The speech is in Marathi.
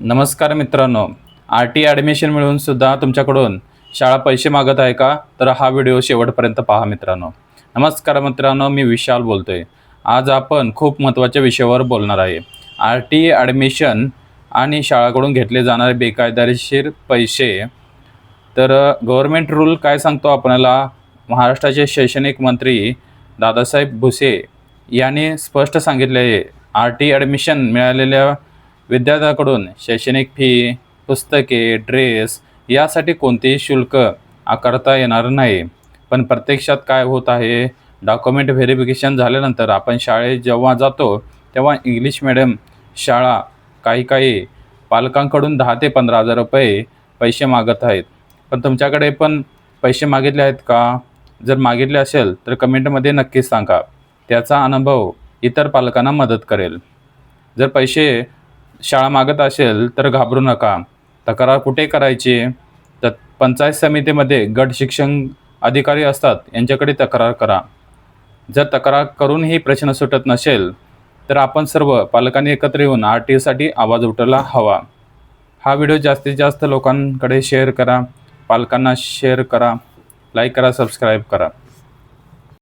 नमस्कार मित्रांनो, RT ॲडमिशन मिळून सुद्धा तुमच्याकडून शाळा पैसे मागत आहे का? तर हा व्हिडिओ शेवटपर्यंत पहा मित्रांनो. नमस्कार मित्रांनो, मी विशाल बोलतोय. आज आपण खूप महत्त्वाच्या विषयावर बोलणार आहे. RT ॲडमिशन आणि शाळाकडून घेतले जाणारे बेकायदेशीर पैसे. तर गव्हर्नमेंट रूल काय सांगतो आपल्याला? महाराष्ट्राचे शैक्षणिक मंत्री दादासाहेब भुसे यांनी स्पष्ट सांगितले आहे, RT ॲडमिशन मिळालेल्या विद्यार्थ्यांकडून शैक्षणिक फी, पुस्तके, ड्रेस यासाठी कोणतेही शुल्क आकारता येणार नाही. पण प्रत्यक्षात काय होत आहे? डॉक्युमेंट व्हेरिफिकेशन झाल्यानंतर आपण शाळेत जेव्हा जातो, तेव्हा इंग्लिश मीडियम शाळा काही काही पालकांकडून 10 ते 15,000 रुपये पैसे मागत आहेत. पण तुमच्याकडे पण पैसे मागितले आहेत का? जर मागितले असेल तर कमेंटमध्ये नक्कीच सांगा. त्याचा अनुभव इतर पालकांना मदत करेल. जर पैसे शाळा मागत असेल तर घाबरू नका. तक्रार कुठे करायची? तर पंचायत समितीमध्ये गट शिक्षण अधिकारी असतात, यांच्याकडे तक्रार करा. जर तक्रार करूनही प्रश्न सुटत नसेल तर आपण सर्व पालकांनी एकत्र येऊन RT आवाज उठवला हवा. हा व्हिडिओ जास्तीत जास्त लोकांकडे शेअर करा. पालकांना शेअर करा. लाईक करा, सबस्क्राईब करा.